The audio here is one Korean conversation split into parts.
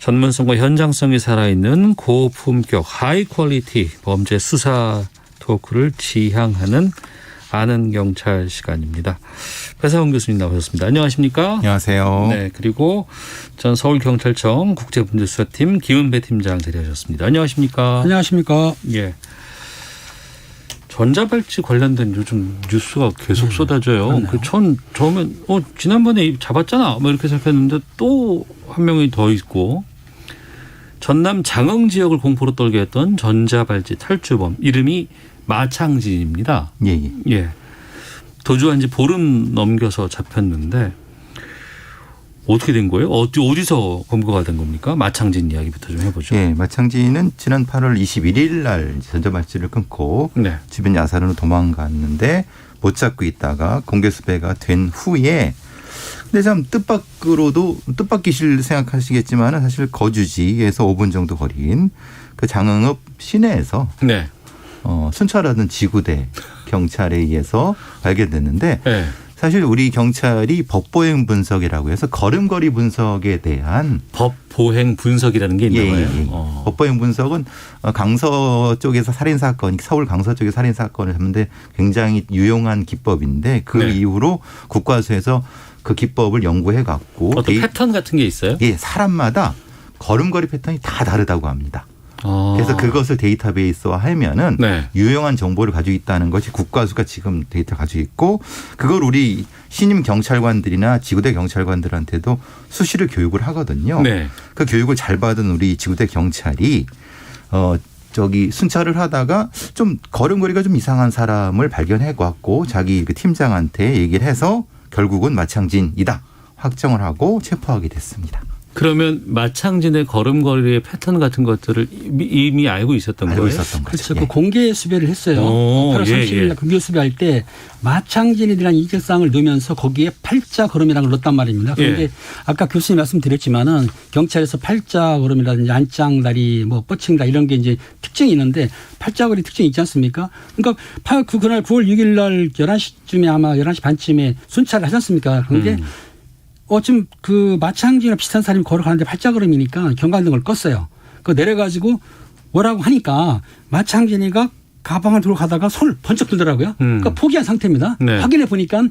전문성과 현장성이 살아있는 고품격 하이 퀄리티 범죄 수사 토크를 지향하는 아는 경찰 시간입니다. 배상훈 교수님 나오셨습니다. 안녕하십니까? 안녕하세요. 네, 그리고 전 서울경찰청 국제범죄수사팀 김은배 팀장 자리하셨습니다. 안녕하십니까? 안녕하십니까? 예. 전자발찌 관련된 요즘 뉴스가 계속 쏟아져요. 전 처음엔 지난번에 잡았잖아 뭐 이렇게 생각했는데 또 한 명이 더 있고, 전남 장흥 지역을 공포로 떨게 했던 전자발찌 탈주범 이름이 마창진입니다. 예. 예. 도주한 지 보름 넘겨서 잡혔는데 어떻게 된 거예요? 어디서 검거가 된 겁니까? 마창진 이야기부터 좀 해보죠. 예, 마창진은 지난 8월 21일 날 전자발찌를 끊고 네. 주변 야산으로 도망갔는데 못 잡고 있다가 공개 수배가 된 후에, 근데 참 뜻밖이실 생각하시겠지만 사실 거주지에서 5분 정도 거리인 그 장흥읍 시내에서 네. 순찰하던 지구대 경찰에 의해서 발견됐는데, 네. 사실 우리 경찰이 법보행 분석이라고 해서 걸음걸이 분석에 대한 법보행 분석이라는 게 있나 봐요. 법보행 분석은 강서 쪽에서 살인사건, 서울 강서 쪽의 살인사건을 잡는데 굉장히 유용한 기법인데, 그 네. 이후로 국과수에서 그 기법을 연구해 갖고 어떤 패턴 같은 게 있어요? 예, 사람마다 걸음걸이 패턴이 다 다르다고 합니다. 그래서 그것을 데이터베이스화 하면은 네. 유용한 정보를 가지고 있다는 것이 국과수가 지금 데이터 가지고 있고, 그걸 우리 신임 경찰관들이나 지구대 경찰관들한테도 수시로 교육을 하거든요. 네. 그 교육을 잘 받은 우리 지구대 경찰이 순찰을 하다가 좀 걸음걸이가 좀 이상한 사람을 발견해 갖고 자기 그 팀장한테 얘기를 해서 결국은 마창진이다 확정을 하고 체포하게 됐습니다. 그러면 마창진의 걸음걸이의 패턴 같은 것들을 이미 알고 있었던 알고 거예요? 있었던 거죠. 그렇죠. 예. 그 공개 수배를 했어요. 8월 30일 날 공개 수배할 때 마창진이라는 인적사항을 넣으면서 거기에 팔자 걸음이라는 걸 넣었단 말입니다. 그런데 예. 아까 교수님 말씀드렸지만은 경찰에서 팔자 걸음이라든지 안짱다리, 뭐 뻗칭다 이런 게 이제 특징이 있는데, 팔자걸이 특징이 있지 않습니까? 그러니까 그날 9월 6일 날 11시쯤에 아마 11시 반쯤에 순찰을 하지 않습니까? 그런데 지금 그 마창진이랑 비슷한 사람이 걸어가는데 팔자걸음이니까 경광등을 껐어요. 그거 내려가지고 뭐라고 하니까 마창진이가 가방을 들고 가다가 손을 번쩍 들더라고요. 그러니까 포기한 상태입니다. 네. 확인해 보니까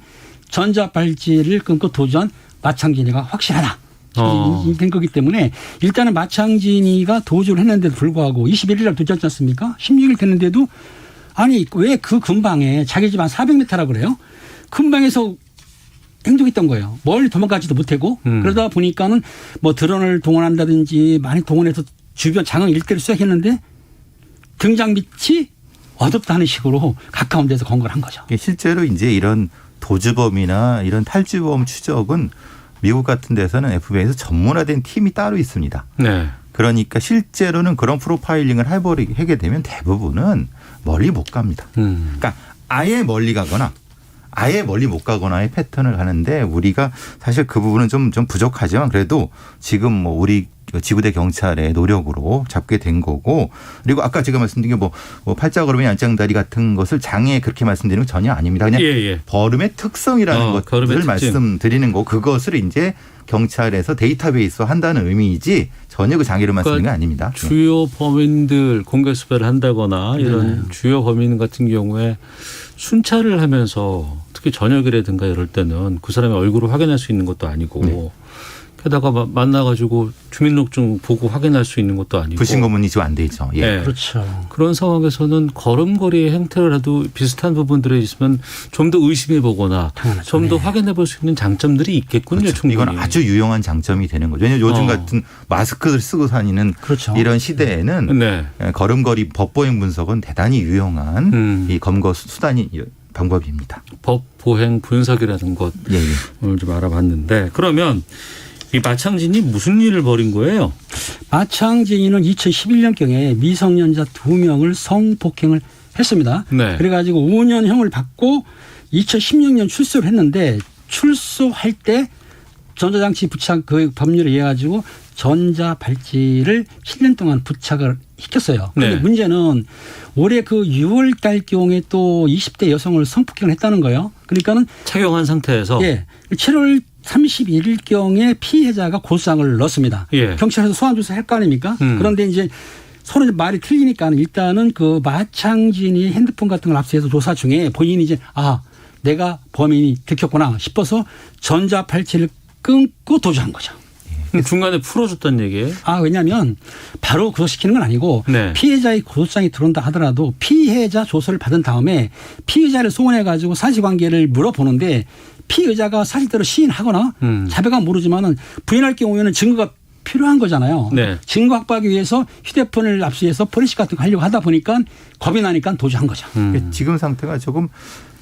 전자발찌를 끊고 도주한 마창진이가 확실하다. 된 거기 때문에 일단은 마창진이가 도주를 했는데도 불구하고 21일 날 도주했지 않습니까? 16일 됐는데도 아니 왜 그 근방에 자기 집 한 400m라고 그래요? 근방에서 행동했던 거예요. 멀리 도망가지도 못하고 그러다 보니까는 뭐 드론을 동원한다든지 많이 동원해서 주변 장흥 일대를 수색했는데 등장 밑이 어둡다는 식으로 가까운 데서 검거를 한 거죠. 실제로 이제 이런 도주범이나 이런 탈주범 추적은 미국 같은 데서는 FBI에서 전문화된 팀이 따로 있습니다. 네. 그러니까 실제로는 그런 프로파일링을 하게 되면 대부분은 멀리 못 갑니다. 그러니까 아예 멀리 가거나 아예 멀리 못 가거나의 패턴을 하는데, 우리가 사실 그 부분은 좀 부족하지만 그래도 지금 뭐 우리 지구대 경찰의 노력으로 잡게 된 거고, 그리고 아까 제가 말씀드린 게 뭐 팔자걸음이 안짱다리 같은 것을 장애 그렇게 말씀드리는 건 전혀 아닙니다. 그냥 걸음의 특성이라는 것을 말씀드리는 거고, 그것을 이제 경찰에서 데이터베이스 한다는 의미이지 전혀 그 장애를 말씀드리는 게 아닙니다. 주요 범인들 공개 수배를 한다거나 이런 주요 범인 같은 경우에 순찰을 하면서 특히 저녁이라든가 이럴 때는 그 사람의 얼굴을 확인할 수 있는 것도 아니고, 게다가 만나가지고 주민등록증 보고 확인할 수 있는 것도 아니고. 불신검문이 지금 안 돼 있죠. 예. 네. 그렇죠. 그런 상황에서는 걸음걸이의 행태라도 비슷한 부분들에 있으면 좀 더 의심해 보거나 좀 더 확인해 볼 수 있는 장점들이 있겠군요. 그렇죠. 충분히. 이건 아주 유용한 장점이 되는 거죠. 왜냐하면 요즘 같은 마스크를 쓰고 다니는 그렇죠. 이런 시대에는 네. 걸음걸이 법보행 분석은 대단히 유용한 이 검거 수단이 방법입니다. 법보행 분석이라는 것 예. 오늘 좀 알아봤는데, 그러면 이 마창진이 무슨 일을 벌인 거예요? 마창진이는 2011년경에 미성년자 2명을 성폭행을 했습니다. 네. 그래가지고 5년형을 받고 2016년 출소를 했는데, 출소할 때 전자장치 부착 그 법률에 의해 가지고 전자발찌를 7년 동안 부착을 시켰어요. 그런데 네. 문제는 올해 그 6월 달경에 또 20대 여성을 성폭행을 했다는 거예요. 그러니까는 착용한 상태에서. 예. 7월 31일경에 피해자가 고소장을 넣습니다. 예. 경찰에서 소환 조사 할 거 아닙니까? 그런데 이제 서로 말이 틀리니까 일단은 그 마창진이 핸드폰 같은 걸 압수해서 조사 중에 본인이 이제 내가 범인이 들켰구나 싶어서 전자팔찌를 끊고 도주한 거죠. 중간에 풀어줬다는 얘기예요? 왜냐하면 바로 구속시키는 건 아니고 네. 피해자의 고소장이 들어온다 하더라도 피해자 조서를 받은 다음에 피해자를 소환해 가지고 사실관계를 물어보는데 피의자가 사실대로 시인하거나 자백은 모르지만은 부인할 경우에는 증거가 필요한 거잖아요. 네. 증거 확보하기 위해서 휴대폰을 압수해서 포렌식 같은 거 하려고 하다 보니까 겁이 나니까 도주한 거죠. 지금 상태가 조금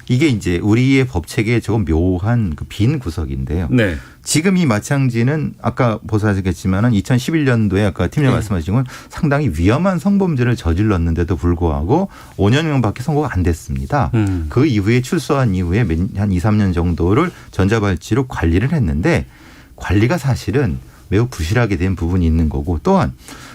이게 이제 우리의 법 체계에 조금 묘한 그 빈 구석인데요. 네. 지금 이 마창진은 아까 보도하셨겠지만은 2011년도에 아까 팀장 말씀하신 건 상당히 위험한 성범죄를 저질렀는데도 불구하고 5년형밖에 선고가 안 됐습니다. 그 이후에 출소한 이후에 한 2, 3년 정도를 전자발찌로 관리를 했는데 관리가 사실은 매우 부실하게 된 부분이 있는 거고 또한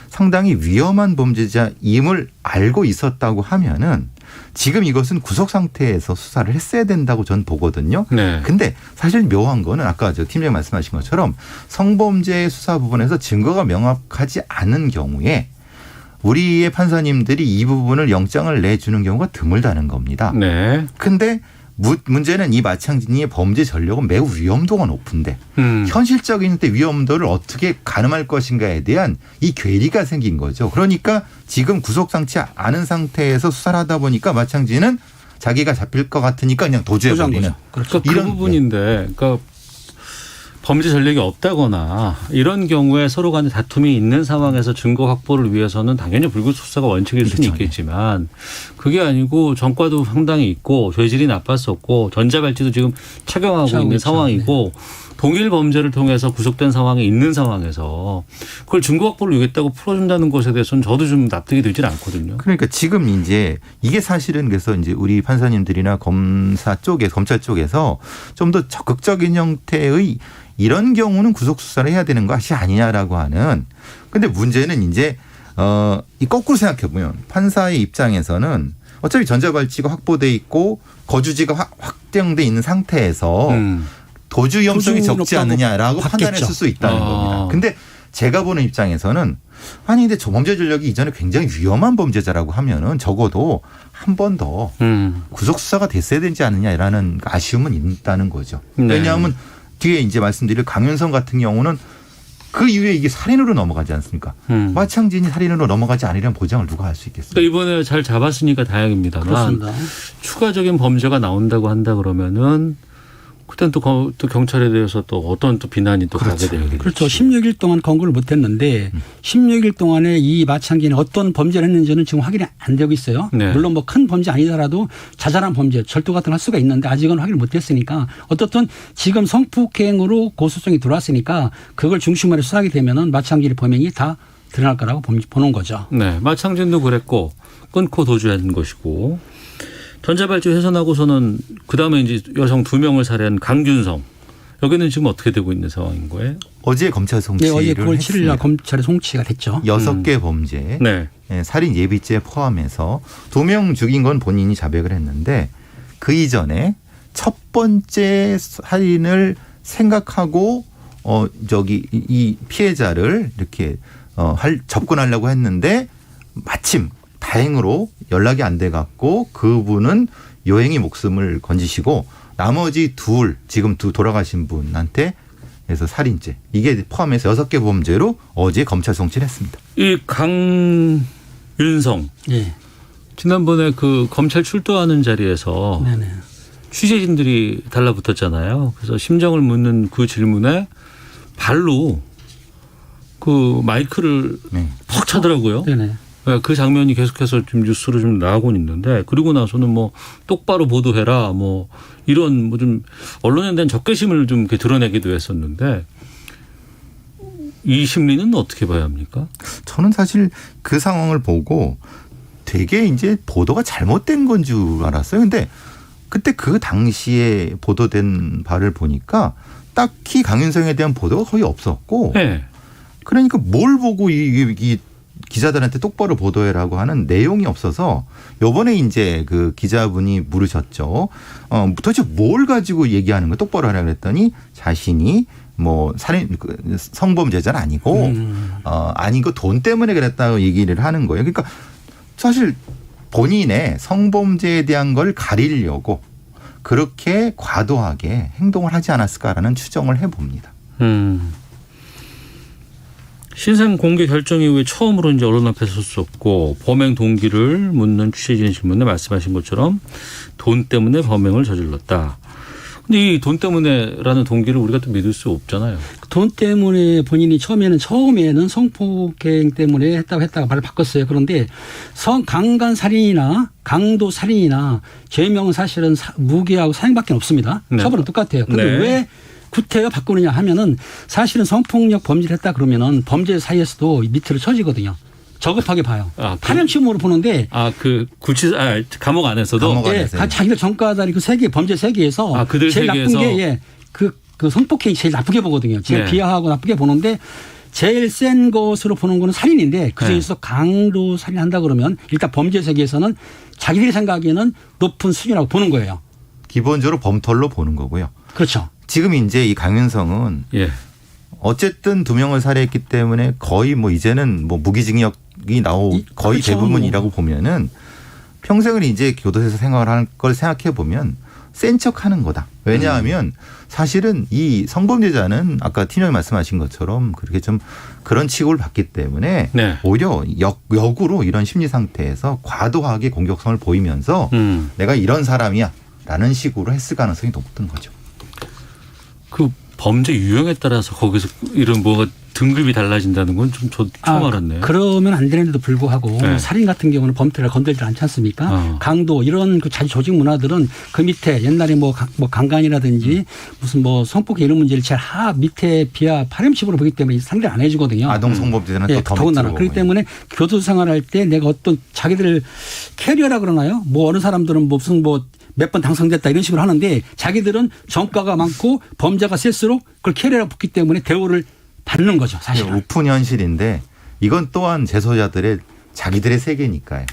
상당히 위험한 범죄자임을 알고 있었다고 하면은 지금 이것은 구속 상태에서 수사를 했어야 된다고 전 보거든요. 네. 근데 사실 묘한 거는 아까 저 팀장님 말씀하신 것처럼 성범죄 수사 부분에서 증거가 명확하지 않은 경우에 우리의 판사님들이 이 부분을 영장을 내주는 경우가 드물다는 겁니다. 네. 근데 문제는 이 마창진이의 범죄 전력은 매우 위험도가 높은데 현실적인 때 위험도를 어떻게 가늠할 것인가에 대한 이 괴리가 생긴 거죠. 그러니까 지금 구속상치 않은 상태에서 수사를 하다 보니까 마창진은 자기가 잡힐 것 같으니까 그냥 도주해버리는. 그러니까 그 부분인데 그러니까 범죄 전력이 없다거나 이런 경우에 서로 간에 다툼이 있는 상황에서 증거 확보를 위해서는 당연히 불구속 수사가 원칙일 수는 있겠지만 그게 아니고 전과도 상당히 있고 죄질이 나빴었고 전자발찌도 지금 착용하고 있는 상황이고 동일 범죄를 통해서 구속된 상황에 있는 상황에서 그걸 증거 확보를 위했다고 풀어준다는 것에 대해서는 저도 좀 납득이 되질 않거든요. 그러니까 지금 이제 이게 사실은 그래서 이제 우리 판사님들이나 검사 쪽에 검찰 쪽에서 좀 더 적극적인 형태의 이런 경우는 구속 수사를 해야 되는 것이 아니냐라고 하는. 근데 문제는 이제 이 거꾸로 생각해 보면 판사의 입장에서는 어차피 전자발찌가 확보돼 있고 거주지가 확정돼 있는 상태에서 도주 위험성이 적지 않느냐라고 판단했을 수 있다는 겁니다. 근데 제가 보는 입장에서는 아니 근데 저 범죄 전력이 이전에 굉장히 위험한 범죄자라고 하면은 적어도 한 번 더 구속 수사가 됐어야 되지 않느냐라는 아쉬움은 있다는 거죠. 네. 왜냐하면 뒤에 이제 말씀드릴 강윤성 같은 경우는 그 이후에 이게 살인으로 넘어가지 않습니까? 마창진이 살인으로 넘어가지 않으려는 보장을 누가 할 수 있겠습니까? 그러니까 이번에 잘 잡았으니까 다행입니다만 그렇습니다. 추가적인 범죄가 나온다고 한다 그러면은 그때는 또 경찰에 대해서 또 어떤 또 비난이 또 가게 되겠죠. 그렇죠. 16일 동안 검거를 못했는데 16일 동안에 이 마창진이 어떤 범죄를 했는지는 지금 확인이 안 되고 있어요. 네. 물론 뭐 큰 범죄 아니더라도 자잘한 범죄, 절도 같은 거 할 수가 있는데 아직은 확인을 못했으니까 어떻든 지금 성폭행으로 고소성이 들어왔으니까 그걸 중심으로 수사하게 되면은 마창진의 범행이 다 드러날 거라고 보는 거죠. 네, 마창진도 그랬고 끊고 도주한 것이고. 전자발찌 훼손하고서는 그다음에 이제 여성 2명을 살해한 강균성. 여기는 지금 어떻게 되고 있는 상황인 거예요? 어제 검찰 송치를 어제 9월 7일 했습니다. 날 검찰에 송치가 됐죠. 6개 범죄, 네. 살인 예비죄 포함해서 2명 죽인 건 본인이 자백을 했는데 그 이전에 첫 번째 살인을 생각하고 이 피해자를 이렇게 접근하려고 했는데 마침 다행으로 연락이 안 돼 갖고 그분은 요행이 목숨을 건지시고 나머지 지금 돌아가신 분한테 해서 살인죄 이게 포함해서 6개 범죄로 어제 검찰 송치를 했습니다. 이 강윤성. 예. 지난번에 그 검찰 출두하는 자리에서 네네. 취재진들이 달라붙었잖아요. 그래서 심정을 묻는 그 질문에 발로 그 마이크를 퍽 차더라고요. 네네. 그 장면이 계속해서 지금 뉴스로 좀 나오고 있는데 그리고 나서는 뭐 똑바로 보도해라 뭐 이런 뭐 좀 언론에 대한 적개심을 좀 이렇게 드러내기도 했었는데 이 심리는 어떻게 봐야 합니까? 저는 사실 그 상황을 보고 되게 이제 보도가 잘못된 건 줄 알았어요. 근데 그때 그 당시에 보도된 바를 보니까 딱히 강윤성에 대한 보도가 거의 없었고 네. 그러니까 뭘 보고 이 기자들한테 똑바로 보도해라고 하는 내용이 없어서 요번에 이제 그 기자분이 물으셨죠. 도대체 뭘 가지고 얘기하는 거 똑바로 하라 그랬더니 자신이 뭐 살인 성범죄자는 아니고 아니고 돈 때문에 그랬다고 얘기를 하는 거예요. 그러니까 사실 본인의 성범죄에 대한 걸 가리려고 그렇게 과도하게 행동을 하지 않았을까라는 추정을 해봅니다. 신상 공개 결정 이후에 처음으로 이제 언론 앞에 섰었고 범행 동기를 묻는 취재진 질문에 말씀하신 것처럼 돈 때문에 범행을 저질렀다. 근데 이 돈 때문에라는 동기를 우리가 또 믿을 수 없잖아요. 돈 때문에 본인이 처음에는 성폭행 때문에 했다가 말을 바꿨어요. 그런데 강간 살인이나 강도 살인이나 죄명은 사실은 무기하고 사형밖에 없습니다. 네. 처벌은 똑같아요. 그런데 네. 왜 구태여 바꾸느냐 하면은 사실은 성폭력 범죄를 했다 그러면은 범죄 사이에서도 밑으로 쳐지거든요. 저급하게 봐요. 파렴치음으로 보는데. 감옥 안에서도. 감옥 안에서. 자기들 전과다리 그 세계 범죄 세계에서 그들 제일 세계에서. 나쁜 게 그 성폭행이 제일 나쁘게 보거든요. 제일 네. 비하하고 나쁘게 보는데 제일 센 것으로 보는 거는 살인인데 그중에서 네. 강도 살인한다 그러면 일단 범죄 세계에서는 자기들이 생각하기에는 높은 수준이라고 보는 거예요. 기본적으로 범털로 보는 거고요. 그렇죠. 지금 이제 이 강윤성은 어쨌든 2명을 살해했기 때문에 거의 뭐 이제는 뭐 무기징역이 거의 그렇죠. 대부분이라고 보면은 평생을 이제 교도소에서 생활할 걸 생각해 보면 센 척하는 거다. 왜냐하면 사실은 이 성범죄자는 아까 팀장님 말씀하신 것처럼 그렇게 좀 그런 취급을 받기 때문에 네. 오히려 역으로 이런 심리 상태에서 과도하게 공격성을 보이면서 내가 이런 사람이야라는 식으로 했을 가능성이 높은 거죠. 그 범죄 유형에 따라서 거기서 이런 뭐가 등급이 달라진다는 건 좀 저 처음 알았네요. 그러면 안 되는데도 불구하고 네. 살인 같은 경우는 범죄를 건들지 않지 않습니까? 강도 이런 그 자주 조직 문화들은 그 밑에 옛날에 뭐 강간이라든지 무슨 뭐 성폭행 이런 문제를 제일 밑에 비하 파렴치으로 보기 때문에 상대를 안 해주거든요. 아동 성범죄는 또 더 더군다나 그렇기 때문에 교도소 생활할 때 내가 어떤 자기들 캐리어라 그러나요? 뭐 어느 사람들은 무슨 몇 번 당선됐다 이런 식으로 하는데 자기들은 전과가 많고 범죄가 셀수록 그걸 캐리어라 붙기 때문에 대우를 받는 거죠. 사실. 오픈 현실인데 이건 또한 재소자들의 자기들의 세계니까요.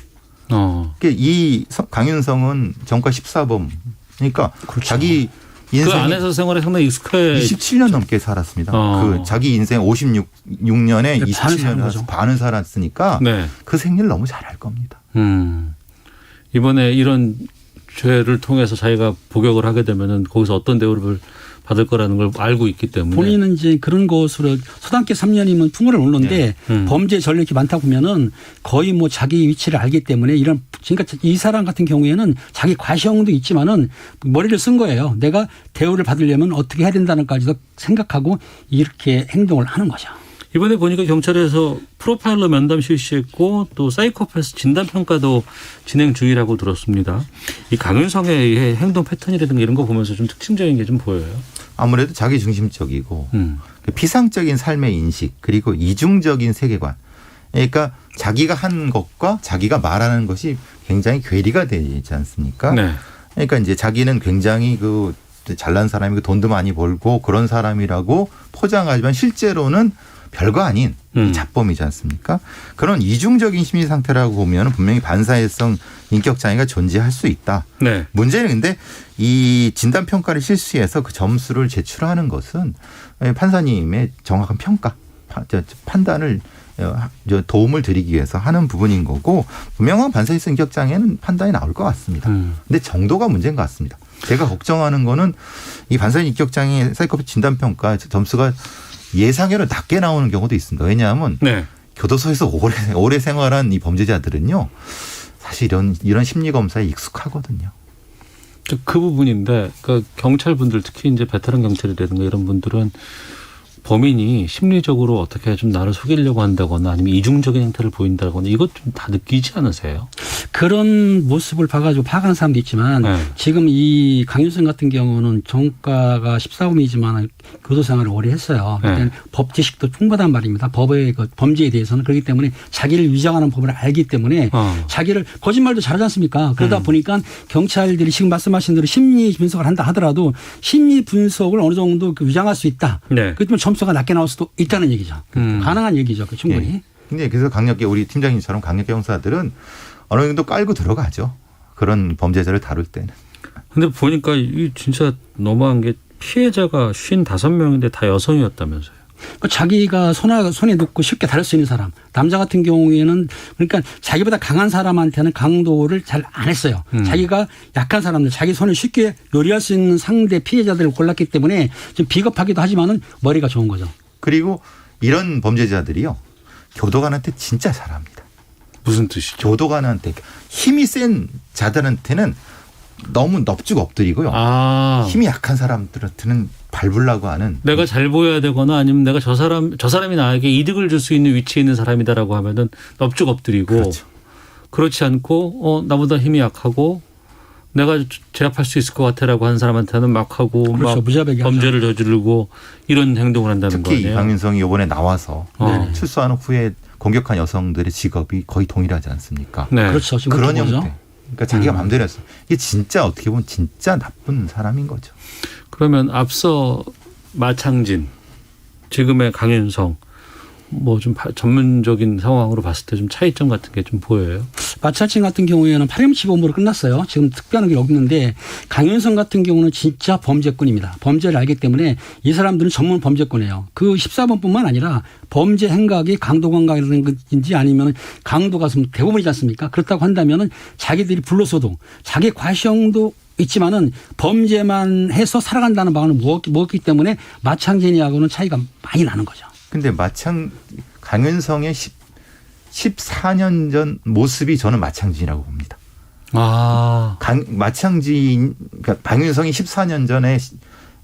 이 강윤성은 전과 14범. 그러니까 그렇죠. 자기 인생 그 안에서 생활에 상당히 익숙해. 27년 넘게 살았습니다. 그 자기 인생 56년에 27년 반을 살았으니까 네. 그 생리를 너무 잘할 겁니다. 이번에 이런 죄를 통해서 자기가 복역을 하게 되면은 거기서 어떤 대우를 받을 거라는 걸 알고 있기 때문에 본인은 이제 그런 것으로 서당계 3년이면 풍어를 오르는데 범죄 전력이 많다 보면은 거의 뭐 자기 위치를 알기 때문에 그러니까 이 사람 같은 경우에는 자기 과시형도 있지만은 머리를 쓴 거예요. 내가 대우를 받으려면 어떻게 해야 된다는까지도 생각하고 이렇게 행동을 하는 거죠. 이번에 보니까 경찰에서 프로파일러 면담 실시했고 또 사이코패스 진단평가도 진행 중이라고 들었습니다. 이 강윤성의 행동 패턴이라든가 이런 거 보면서 좀 특징적인 게 좀 보여요. 아무래도 자기중심적이고 피상적인 삶의 인식 그리고 이중적인 세계관. 그러니까 자기가 한 것과 자기가 말하는 것이 굉장히 괴리가 되지 않습니까? 네. 그러니까 이제 자기는 굉장히 잘난 사람이고 돈도 많이 벌고 그런 사람이라고 포장하지만 실제로는 별거 아닌 잡범이지 않습니까? 그런 이중적인 심리 상태라고 보면 분명히 반사회성 인격 장애가 존재할 수 있다. 네. 문제는 근데 이 진단평가를 실시해서 그 점수를 제출하는 것은 판사님의 정확한 평가, 판단을 도움을 드리기 위해서 하는 부분인 거고 분명한 반사회성 인격 장애는 판단이 나올 것 같습니다. 근데 정도가 문제인 것 같습니다. 제가 걱정하는 거는 이 반사회성 인격 장애 사이코패스 진단평가 점수가 예상외로 낮게 나오는 경우도 있습니다. 왜냐하면 교도소에서 오래 생활한 이 범죄자들은요. 사실 이런 심리검사에 익숙하거든요. 그 부분인데 그러니까 경찰분들 특히 이제 베테랑 경찰이라든가 이런 분들은 범인이 심리적으로 어떻게 좀 나를 속이려고 한다거나 아니면 이중적인 행태를 보인다거나 이것 좀 다 느끼지 않으세요? 그런 모습을 봐가지고 파악하는 사람도 있지만 지금 이 강윤성 같은 경우는 전과가 14범이지만 교도 생활을 오래 했어요. 법 지식도 풍부하단 말입니다. 법의 범죄에 대해서는. 그렇기 때문에 자기를 위장하는 법을 알기 때문에 자기를 거짓말도 잘하지 않습니까? 그러다 보니까 경찰들이 지금 말씀하신 대로 심리 분석을 한다 하더라도 심리 분석을 어느 정도 위장할 수 있다. 그렇지만 점수가 낮게 나올 수도 있다는 얘기죠. 가능한 얘기죠. 충분히. 근데 그래서 강력계 우리 팀장님처럼 강력계 형사들은 어느 정도 깔고 들어가죠. 그런 범죄자를 다룰 때는. 근데 보니까 이 진짜 너무한 게 피해자가 55명인데 다 여성이었다면서요. 자기가 손에 놓고 쉽게 다룰 수 있는 사람. 남자 같은 경우에는 그러니까 자기보다 강한 사람한테는 강도를 잘 안 했어요. 자기가 약한 사람들, 자기 손에 쉽게 요리할 수 있는 상대 피해자들을 골랐기 때문에 좀 비겁하기도 하지만은 머리가 좋은 거죠. 그리고 이런 범죄자들이요. 교도관한테 진짜 잘합니다. 무슨 뜻이죠? 교도관한테 힘이 센 자들한테는 너무 넙죽 엎드리고요. 힘이 약한 사람들한테는 밟으려고 하는. 내가 잘 보여야 되거나 아니면 내가 저 사람이 나에게 이득을 줄 수 있는 위치에 있는 사람이다라고 하면은 넙죽 엎드리고. 그렇죠. 그렇지 않고 나보다 힘이 약하고 내가 제압할 수 있을 것 같아라고 하는 사람한테는 막 하고 그렇죠. 막 무자백이 범죄를 저지르고 이런 행동을 한다는 특히 거예요. 강윤성이 이번에 나와서 출소한 후에 공격한 여성들의 직업이 거의 동일하지 않습니까? 네. 그렇죠. 지금 그런 거죠. 형태. 그러니까 자기가 마음대로 했어. 이게 진짜 어떻게 보면 진짜 나쁜 사람인 거죠. 그러면 앞서 마창진, 지금의 강윤성 뭐 좀 전문적인 상황으로 봤을 때 좀 차이점 같은 게 좀 보여요. 마차친 같은 경우에는 8.15으로 끝났어요. 지금 특별한 게 없는데 강윤성 같은 경우는 진짜 범죄꾼입니다. 범죄를 알기 때문에 이 사람들은 전문 범죄꾼이에요. 그 14번뿐만 아니라 범죄 행각이 강도 강각인지 아니면 강도가 대부분이지 않습니까? 그렇다고 한다면은 자기들이 불로소동, 자기 과시형도 있지만은 범죄만 해서 살아간다는 방안을 먹었기 때문에 마창진이하고는 차이가 많이 나는 거죠. 근데 강윤성의 14년 전 모습이 저는 마창진이라고 봅니다. 마창진, 그러니까 강윤성이 14년 전에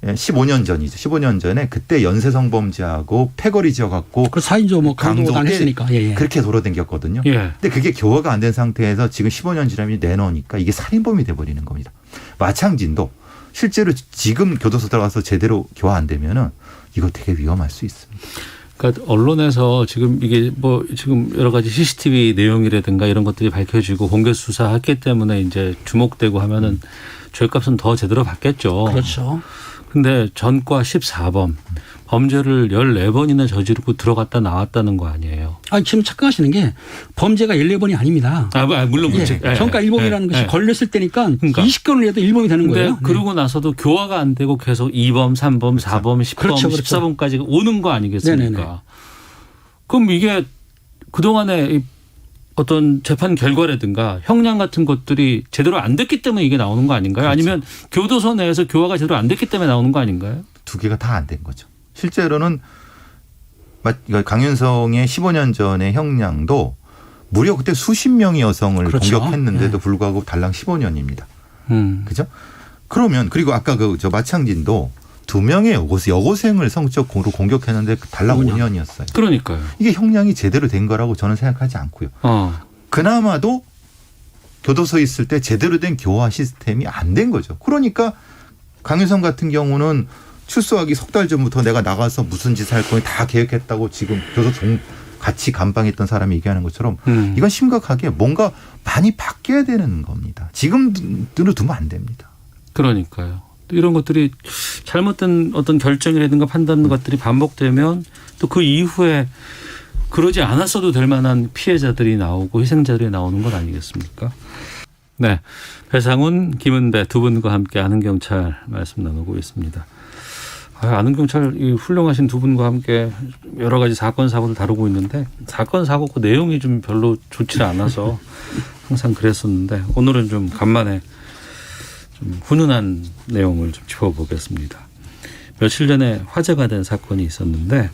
15년 전이죠. 15년 전에 그때 연쇄성범죄하고 패거리 지어갖고 그 사인조 뭐 강도 당했으니까 그렇게 돌아다녔거든요. 근데 그게 교화가 안 된 상태에서 지금 15년 지나면 내놓으니까 이게 살인범이 돼버리는 겁니다. 마창진도 실제로 지금 교도소 들어가서 제대로 교화 안 되면은 이거 되게 위험할 수 있습니다. 그러니까 언론에서 지금 이게 뭐 지금 여러 가지 CCTV 내용이라든가 이런 것들이 밝혀지고 공개 수사했기 때문에 이제 주목되고 하면은 죄값은 더 제대로 받겠죠. 그렇죠. 근데 전과 14범 범죄를 14번이나 저지르고 들어갔다 나왔다는 거 아니에요. 지금 착각하시는 게 범죄가 14번이 아닙니다. 물론 그렇죠. 전과 1범이라는 것이 걸렸을 때니까 그러니까. 20건을 해도 1범이 되는 거예요. 그러고 나서도 교화가 안 되고 계속 2범, 3범, 4범, 10범, 그렇죠. 14범까지 오는 거 아니겠습니까? 네네네. 그럼 이게 그동안에 어떤 재판 결과라든가 형량 같은 것들이 제대로 안 됐기 때문에 이게 나오는 거 아닌가요? 그렇죠. 아니면 교도소 내에서 교화가 제대로 안 됐기 때문에 나오는 거 아닌가요? 두 개가 다 안 된 거죠. 실제로는 강윤성의 15년 전의 형량도 무려 그때 수십 명의 여성을 그렇죠. 공격했는데도 불구하고 달랑 15년입니다. 그죠? 그러면 그리고 아까 마창진도 2명의 여고생을 성적으로 공격했는데 달랑 5년이었어요. 그러니까요. 이게 형량이 제대로 된 거라고 저는 생각하지 않고요. 그나마도 교도소에 있을 때 제대로 된 교화 시스템이 안 된 거죠. 그러니까 강윤성 같은 경우는 출소하기 석 달 전부터 내가 나가서 무슨 짓을 할 거니 다 계획했다고 지금 교도소 같이 감방했던 사람이 얘기하는 것처럼 이건 심각하게 뭔가 많이 바뀌어야 되는 겁니다. 지금대로 두면 안 됩니다. 그러니까요. 이런 것들이 잘못된 어떤 결정이라든가 판단 것들이 반복되면 또 그 이후에 그러지 않았어도 될 만한 피해자들이 나오고 희생자들이 나오는 것 아니겠습니까? 네, 배상훈, 김은배 두 분과 함께 아는 경찰 말씀 나누고 있습니다. 아는 경찰 훌륭하신 두 분과 함께 여러 가지 사건 사고를 다루고 있는데 사건 사고 그 내용이 좀 별로 좋지 않아서 항상 그랬었는데 오늘은 좀 간만에 좀 훈훈한 내용을 좀 짚어보겠습니다. 며칠 전에 화제가 된 사건이 있었는데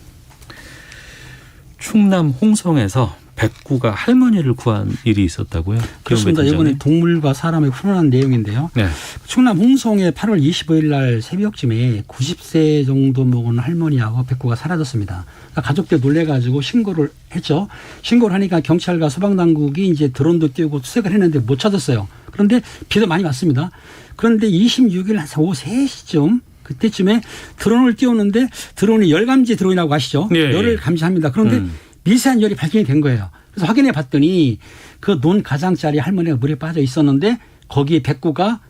충남 홍성에서 백구가 할머니를 구한 일이 있었다고요? 그렇습니다. 이번에 동물과 사람의 훈훈한 내용인데요. 네. 충남 홍성에 8월 25일 날 새벽쯤에 90세 정도 먹은 할머니하고 백구가 사라졌습니다. 그러니까 가족들 놀래가지고 신고를 했죠. 신고를 하니까 경찰과 소방당국이 이제 드론도 띄우고 수색을 했는데 못 찾았어요. 그런데 비도 많이 왔습니다. 그런데 26일 한 오후 3시쯤 그때쯤에 드론을 띄웠는데 드론이 열감지 드론이라고 아시죠? 예, 열을 감지합니다. 그런데 미세한 열이 발견이 된 거예요. 그래서 확인해 봤더니 그 논 가장짜리 할머니가 물에 빠져 있었는데 거기에 백구가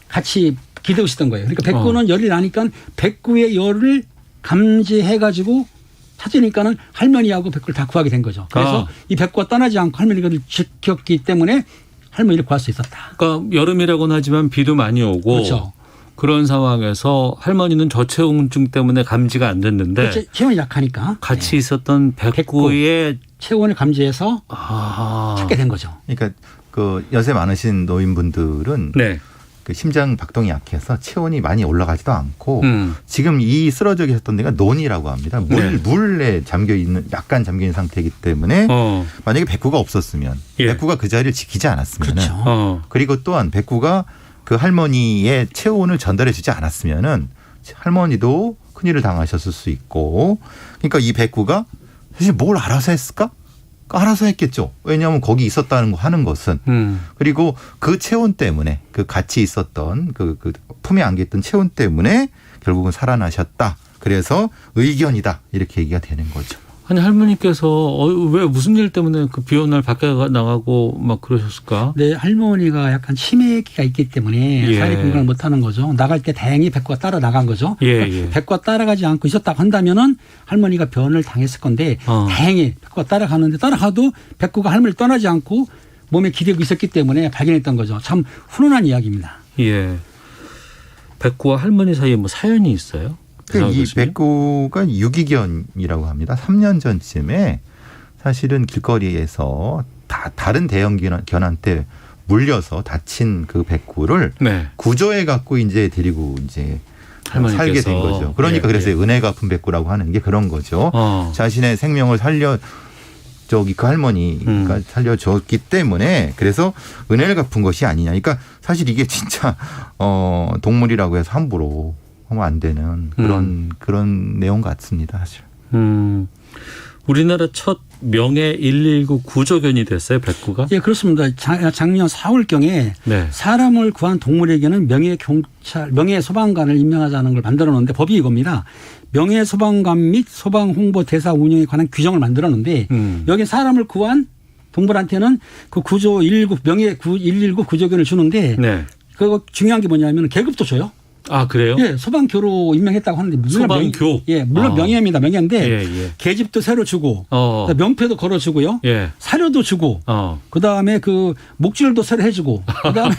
같이 기대고 있었던 거예요. 그러니까 백구는 열이 나니까 백구의 열을 감지해 가지고 찾으니까는 할머니하고 백구를 다 구하게 된 거죠. 그래서 이 백구가 떠나지 않고 할머니가 지켰기 때문에 할머니를 구할 수 있었다. 그러니까 여름이라고는 하지만 비도 많이 오고 그렇죠. 그런 상황에서 할머니는 저체온증 때문에 감지가 안 됐는데 그렇죠. 체온이 약하니까 같이 있었던 백구의 체온을 감지해서 찾게 된 거죠. 그러니까 그 연세 많으신 노인분들은 네. 그 심장 박동이 약해서 체온이 많이 올라가지도 않고 지금 이 쓰러져 계셨던 데가 논이라고 합니다. 물에 잠겨 있는 약간 잠겨 있는 상태이기 때문에 만약에 백구가 없었으면 백구가 그 자리를 지키지 않았으면 그렇죠. 그리고 또한 백구가 그 할머니의 체온을 전달해 주지 않았으면은 할머니도 큰일을 당하셨을 수 있고 그러니까 이 백구가 사실 뭘 알아서 했을까? 알아서 했겠죠. 왜냐하면 거기 있었다는 거 하는 것은 그리고 그 체온 때문에 그 같이 있었던 그 품에 안겼던 체온 때문에 결국은 살아나셨다. 그래서 의견이다 이렇게 얘기가 되는 거죠. 아니 할머니께서 왜 무슨 일 때문에 그 비 오는 날 밖에 나가고 막 그러셨을까? 네, 할머니가 약간 치매기가 있기 때문에 사회 건강을 못하는 거죠. 나갈 때 다행히 백구가 따라 나간 거죠. 백구가 따라가지 않고 있었다고 한다면은 할머니가 변을 당했을 건데 다행히 백구가 따라가는데 따라가도 백구가 할머니를 떠나지 않고 몸에 기대고 있었기 때문에 발견했던 거죠. 참 훈훈한 이야기입니다. 예. 백구와 할머니 사이에 뭐 사연이 있어요? 이 백구가 유기견이라고 합니다. 3년 전쯤에 사실은 길거리에서 다른 대형 견한테 물려서 다친 그 백구를 구조해 갖고 이제 데리고 이제 살게 된 거죠. 그러니까 그래서 은혜 갚은 백구라고 하는 게 그런 거죠. 자신의 생명을 그 할머니가 살려줬기 때문에 그래서 은혜를 갚은 것이 아니냐. 그러니까 사실 이게 진짜 동물이라고 해서 함부로 하면 안 되는 그런 내용 같습니다, 사실. 우리나라 첫 명예 119 구조견이 됐어요, 백구가? 예, 그렇습니다. 작년 4월경에 사람을 구한 동물에게는 명예 소방관을 임명하자는 걸 만들어놓는데 법이 이겁니다. 명예 소방관 및 소방 홍보 대사 운영에 관한 규정을 만들어놓는데 여기 사람을 구한 동물한테는 그 구조 119 명예 119 구조견을 주는데 그 중요한 게 뭐냐면 계급도 줘요. 아, 그래요? 예, 소방교로 임명했다고 하는데 물론 소방교. 물론 명예입니다. 명예인데 계집도 새로 주고 명패도 걸어주고요. 사료도 주고 그다음에 그 목줄도 새로 해주고 그다음에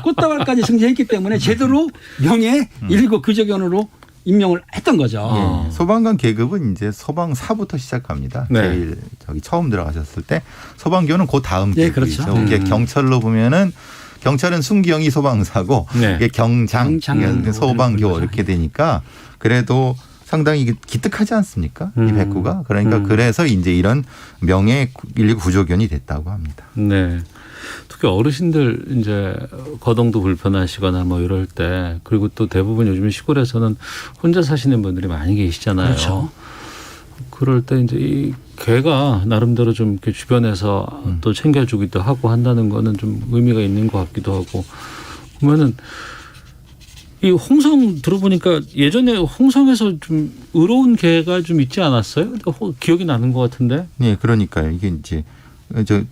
꽃다발까지 승진했기 때문에 제대로 명예 119 구조견으로 임명을 했던 거죠. 소방관 계급은 이제 소방사부터 시작합니다. 제일 처음 들어가셨을 때 소방교는 그 다음 계급이죠. 그렇죠. 경찰로 보면은 경찰은 순경이 소방사고 이게 경장 소방교 이렇게 되니까 그래도 상당히 기특하지 않습니까? 이 백구가. 그러니까 그래서 이제 이런 명예 119 구조견이 됐다고 합니다. 네. 특히 어르신들 이제 거동도 불편하시거나 뭐 이럴 때 그리고 또 대부분 요즘 시골에서는 혼자 사시는 분들이 많이 계시잖아요. 그렇죠. 그럴 때 이제 이 개가 나름대로 좀 이렇게 주변에서 또 챙겨주기도 하고 한다는 거는 좀 의미가 있는 것 같기도 하고 보면은 이 홍성 들어보니까 예전에 홍성에서 좀 의로운 개가 좀 있지 않았어요? 기억이 나는 것 같은데. 네, 그러니까요. 이게 이제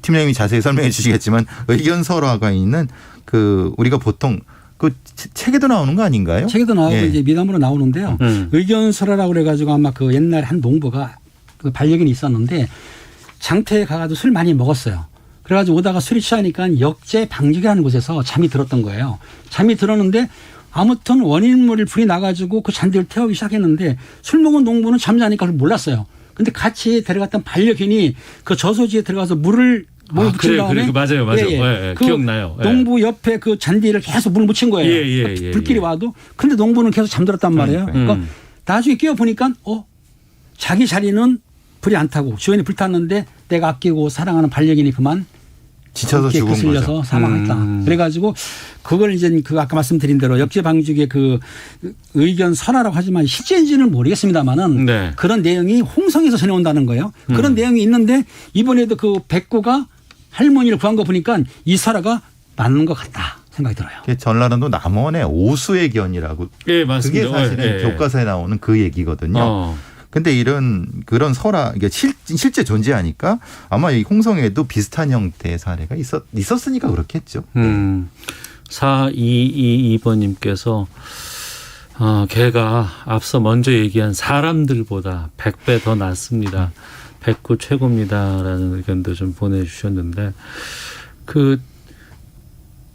팀장님이 자세히 설명해 주시겠지만 의견서라가 있는 그 우리가 보통 그 책에도 나오는 거 아닌가요? 책에도 나오고 이제 미담으로 나오는데요. 의견서라라고 그래가지고 아마 그 옛날에 한 농부가 그 반려견이 있었는데 장터에 가가지고 술 많이 먹었어요. 그래가지고 오다가 술이 취하니까 역제 방직이라는 곳에서 잠이 들었던 거예요. 잠이 들었는데 아무튼 원인물을 불이 나가지고 그 잔디를 태우기 시작했는데 술 먹은 농부는 잠자니까 그걸 몰랐어요. 근데 같이 데려갔던 반려견이 그 저소지에 들어가서 물을 묻힌 다음에 맞아요. 그 기억나요. 농부 옆에 그 잔디를 계속 물을 묻힌 거예요. 불길이 와도. 근데 농부는 계속 잠들었단 말이에요. 그러니까 나중에 깨어 보니까 자기 자리는 불이 안 타고 주변에 불 탔는데 내가 아끼고 사랑하는 반려견이 그만 지쳐서 죽은 거슬려서 거죠. 사망했다. 그래가지고 그걸 이제 그 아까 말씀드린 대로 역제방직의 그 의견 설화라고 하지만 실제인지는 모르겠습니다만은 그런 내용이 홍성에서 전해온다는 거예요. 그런 내용이 있는데 이번에도 그 백구가 할머니를 구한 거 보니까 이 설화가 맞는 것 같다 생각이 들어요. 전라남도 남원의 오수의 견이라고. 맞습니다. 그게 사실은 교과서에 나오는 그 얘기거든요. 근데 그런 설화, 이게 실제 존재하니까 아마 이 홍성에도 비슷한 형태의 사례가 있었으니까 그렇겠죠. 4222번님께서 개가 앞서 먼저 얘기한 사람들보다 100배 더 낫습니다. 백구 최고입니다라는 의견도 좀 보내주셨는데 그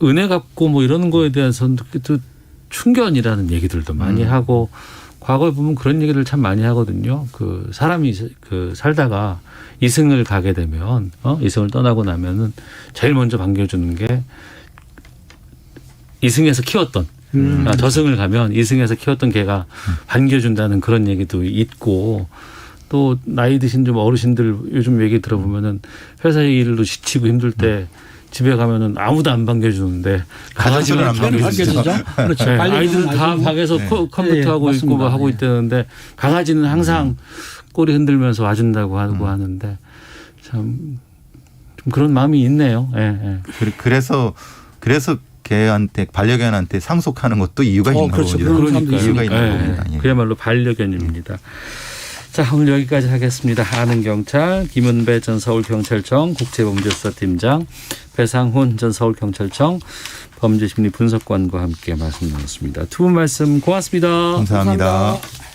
은혜 갚고 뭐 이런 거에 대해서는 또 충견이라는 얘기들도 많이 하고 과거에 보면 그런 얘기를 참 많이 하거든요. 그 사람이 그 살다가 이승을 가게 되면 이승을 떠나고 나면은 제일 먼저 반겨주는 게 이승에서 키웠던 저승을 가면 이승에서 키웠던 개가 반겨준다는 그런 얘기도 있고 또 나이 드신 좀 어르신들 요즘 얘기 들어보면은 회사 일로 지치고 힘들 때 집에 가면은 아무도 안 반겨주는데 가족들은 안 반겨주죠. 그렇죠. 네, 아이들은 다 방에서 컴퓨터하고 네, 있고 뭐 하고 네. 있다는데 강아지는 항상 꼬리 흔들면서 와준다고 하고 하는데 참 좀 그런 마음이 있네요. 예. 그래서 개한테 반려견한테 상속하는 것도 이유가 있는 그렇죠. 겁니다. 그런 사람도 이유가 있으니까. 있는 겁니다. 예. 그야말로 반려견입니다. 자, 오늘 여기까지 하겠습니다. 아는 경찰 김은배 전 서울경찰청 국제범죄수사팀장, 배상훈 전 서울경찰청 범죄심리분석관과 함께 말씀 나눴습니다. 두 분 말씀 고맙습니다. 감사합니다. 감사합니다.